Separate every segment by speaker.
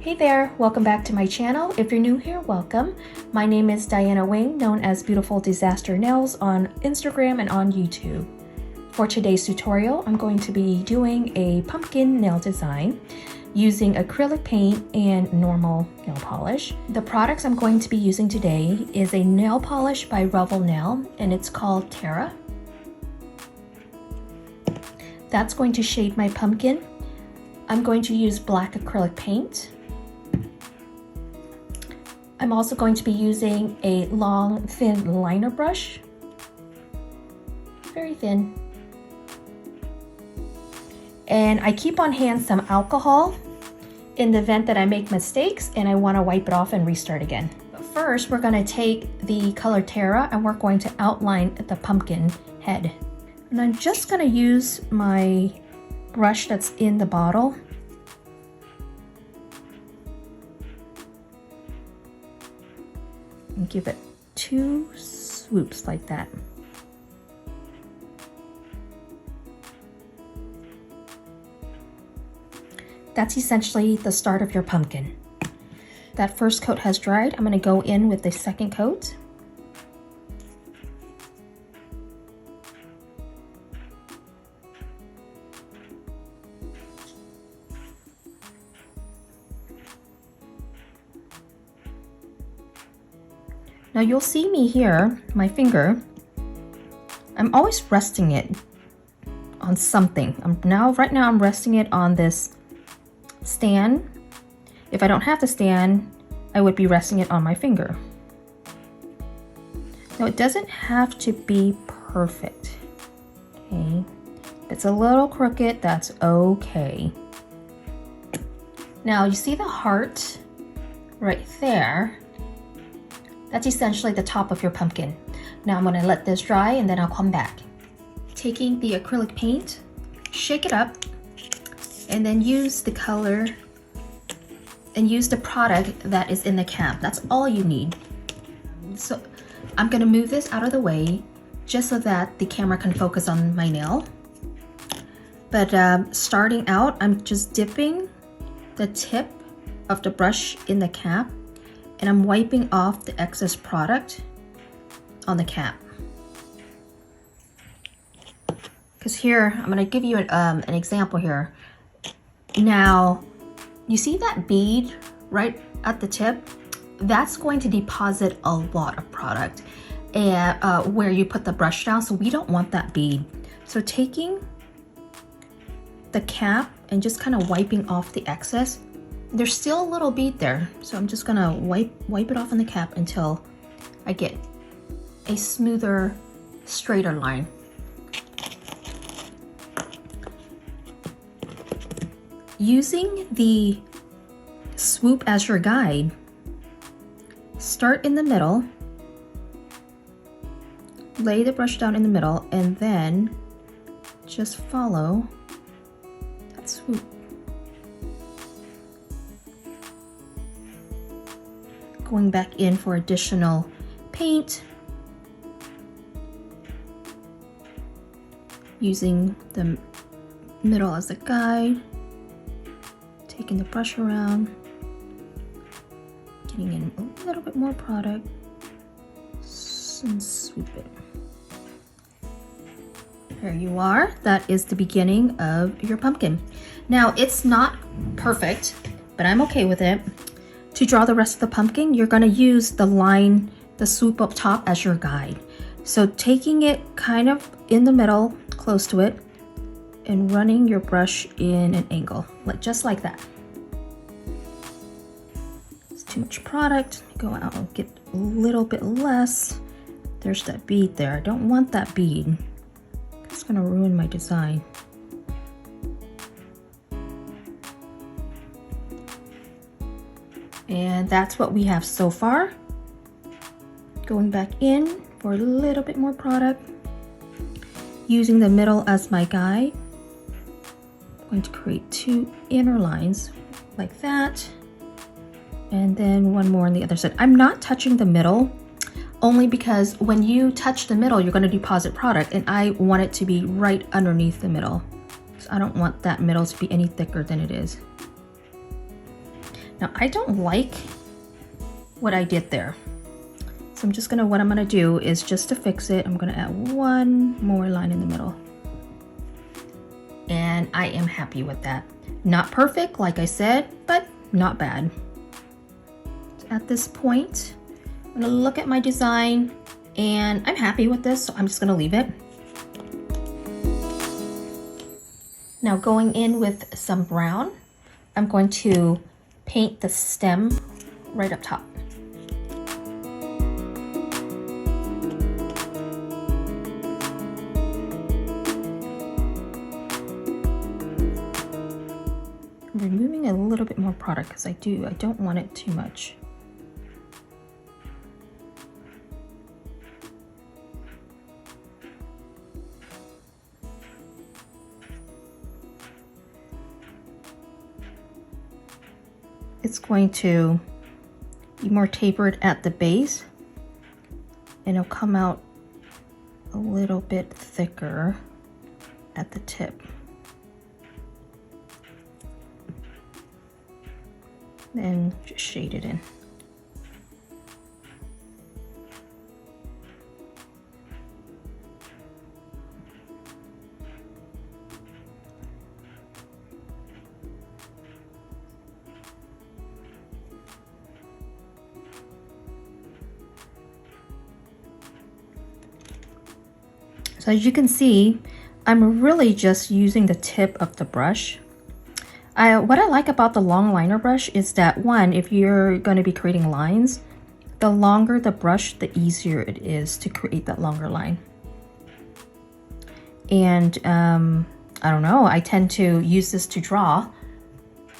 Speaker 1: Hey there, welcome back to my channel. If you're new here, welcome. My name is Diana Wing, known as Beautiful Disaster Nails on Instagram and on YouTube. For today's tutorial, I'm going to be doing a pumpkin nail design using acrylic paint and normal nail polish. The products I'm going to be using today is a nail polish by 𝒟𝒃𝓈 and it's called Terra. That's going to shade my pumpkin. I'm going to use black acrylic paint. I'm also going to be using a long, thin liner brush. Very thin. And I keep on hand some alcohol in the event that I make mistakes and I want to wipe it off and restart again. But first, we're going to take the color Terra and we're going to outline the pumpkin head. And I'm just going to use my brush that's in the bottle. And give it 2 swoops like that. That's essentially the start of your pumpkin. That first coat has dried. I'm going to go in with the second coat. Now you'll see me here, my finger, I'm always resting it on something. Right now I'm resting it on this stand. If I don't have the stand, I would be resting it on my finger. Now it doesn't have to be perfect, okay? If it's a little crooked, that's okay. Now you see the heart right there? That's essentially the top of your pumpkin. Now I'm gonna let this dry and then I'll come back. Taking the acrylic paint, shake it up, and then use the color and use the product that is in the cap. That's all you need. So I'm gonna move this out of the way just so that the camera can focus on my nail. But starting out, I'm just dipping the tip of the brush in the cap and I'm wiping off the excess product on the cap. Because here, I'm gonna give you an example here. Now, you see that bead right at the tip? That's going to deposit a lot of product and where you put the brush down, so we don't want that bead. So taking the cap and just kind of wiping off the excess, there's still a little bead there, so I'm just gonna wipe it off on the cap until I get a smoother, straighter line. Using the swoop as your guide, start in the middle, lay the brush down in the middle, and then just follow that swoop. Going back in for additional paint, using the middle as a guide, taking the brush around, getting in a little bit more product, and swoop it. There you are. That is the beginning of your pumpkin. Now, it's not perfect, but I'm okay with it. To draw the rest of the pumpkin, you're going to use the line, the swoop up top as your guide. So taking it kind of in the middle, close to it, and running your brush in an angle, just like that. It's too much product. Go out and get a little bit less. There's that bead there. I don't want that bead. It's going to ruin my design. And that's what we have so far. Going back in for a little bit more product. Using the middle as my guide. I'm going to create 2 inner lines like that. And then one more on the other side. I'm not touching the middle only because when you touch the middle, you're going to deposit product and I want it to be right underneath the middle. So I don't want that middle to be any thicker than it is. Now I don't like what I did there. So I'm just gonna, what I'm gonna do is just to fix it, I'm gonna add one more line in the middle. And I am happy with that. Not perfect, like I said, but not bad. At this point, I'm gonna look at my design and I'm happy with this, so I'm just gonna leave it. Now going in with some brown, I'm going to paint the stem right up top. I'm removing a little bit more product because I don't want it too much. It's going to be more tapered at the base and it'll come out a little bit thicker at the tip. Then just shade it in. So as you can see, I'm really just using the tip of the brush. What I like about the long liner brush is that, one, if you're going to be creating lines, the longer the brush, the easier it is to create that longer line. And I don't know, I tend to use this to draw,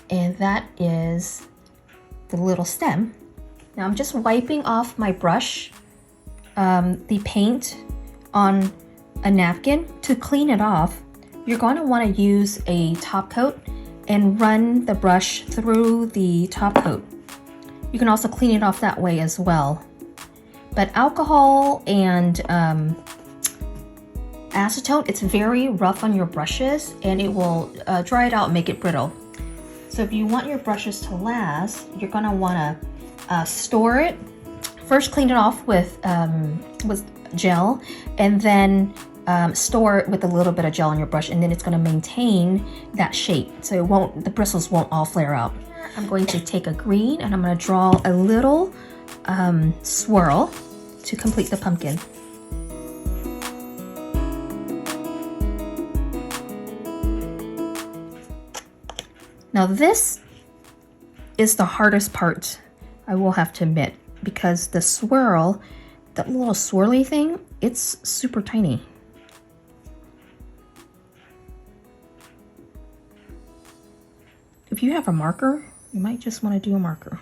Speaker 1: and that is the little stem. Now I'm just wiping off my brush, the paint on a napkin. To clean it off, you're going to want to use a top coat and run the brush through the top coat. You can also clean it off that way as well. But alcohol and acetone, it's very rough on your brushes and it will dry it out and make it brittle. So if you want your brushes to last, you're gonna wanna store it. First clean it off with gel, and then store it with a little bit of gel on your brush, and then it's going to maintain that shape, so the bristles won't all flare out. I'm going to take a green and I'm going to draw a little swirl to complete the pumpkin. Now this is the hardest part, I will have to admit, because the swirl, that little swirly thing, it's super tiny. If you have a marker, you might just want to do a marker.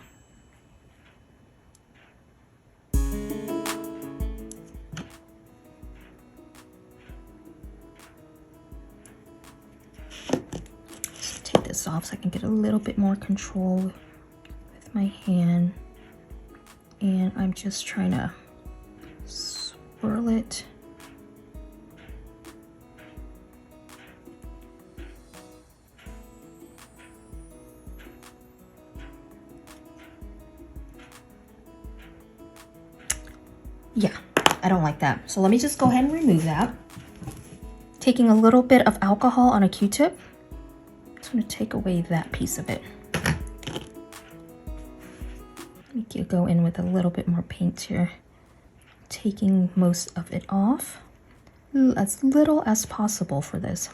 Speaker 1: Just take this off so I can get a little bit more control with my hand. And I'm just trying to swirl it. Yeah, I don't like that. So let me just go ahead and remove that. Taking a little bit of alcohol on a Q-tip. Just gonna take away that piece of it. Let me go in with a little bit more paint here. Taking most of it off. As little as possible for this.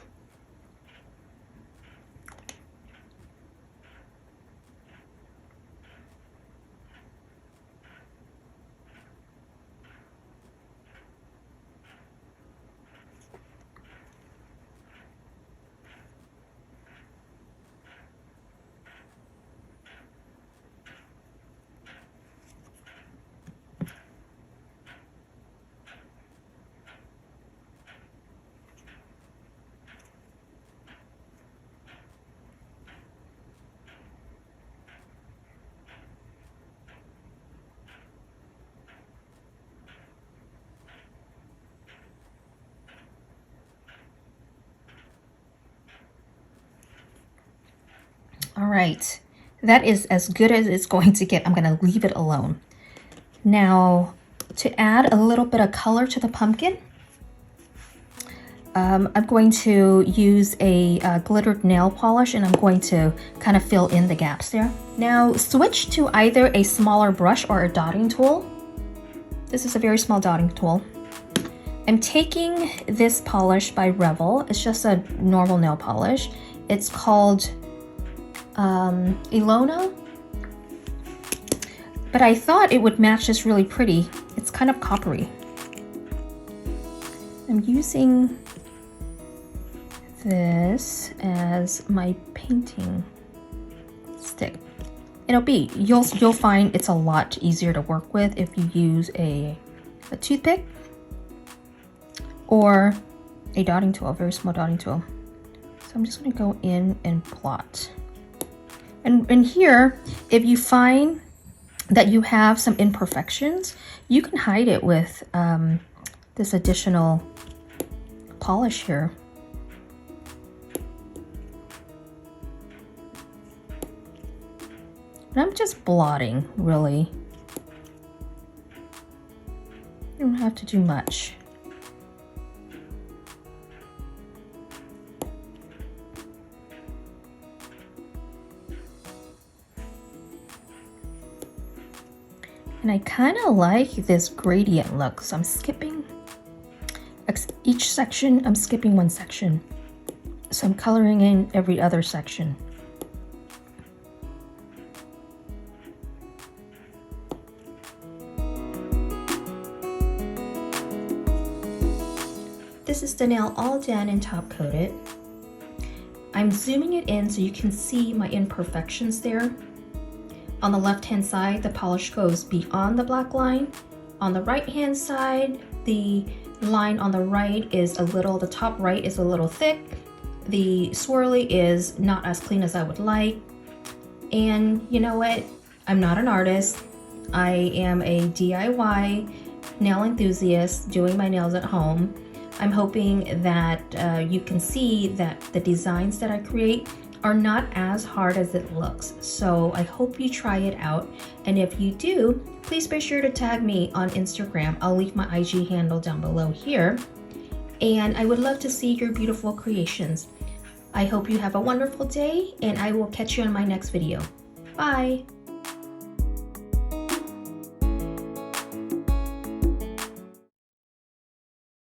Speaker 1: All right, That is as good as it's going to get. I'm going to leave it alone. Now, to add a little bit of color to the pumpkin, I'm going to use a glittered nail polish, and I'm going to kind of fill in the gaps there. Now, switch to either a smaller brush or a dotting tool. This is a very small dotting tool. I'm taking this polish by Revel. It's just a normal nail polish. It's called Ilona. But I thought it would match this really pretty. It's kind of coppery. I'm using this as my painting stick. You'll find it's a lot easier to work with if you use a toothpick or a dotting tool, a very small dotting tool. So I'm just going to go in and plot. And here, if you find that you have some imperfections, you can hide it with this additional polish here. And I'm just blotting, really. You don't have to do much. And I kind of like this gradient look, so I'm skipping each section. I'm skipping one section, so I'm coloring in every other section. This is the nail all done and top coated. I'm zooming it in so you can see my imperfections there. On the left hand side, the polish goes beyond the black line. On the right hand side, the line on the right is the top right is a little thick. The swirly is not as clean as I would like. And you know what? I'm not an artist. I am a DIY nail enthusiast doing my nails at home. I'm hoping that you can see that the designs that I create are not as hard as it looks. So I hope you try it out. And if you do, please be sure to tag me on Instagram. I'll leave my IG handle down below here. And I would love to see your beautiful creations. I hope you have a wonderful day, and I will catch you on my next video. Bye.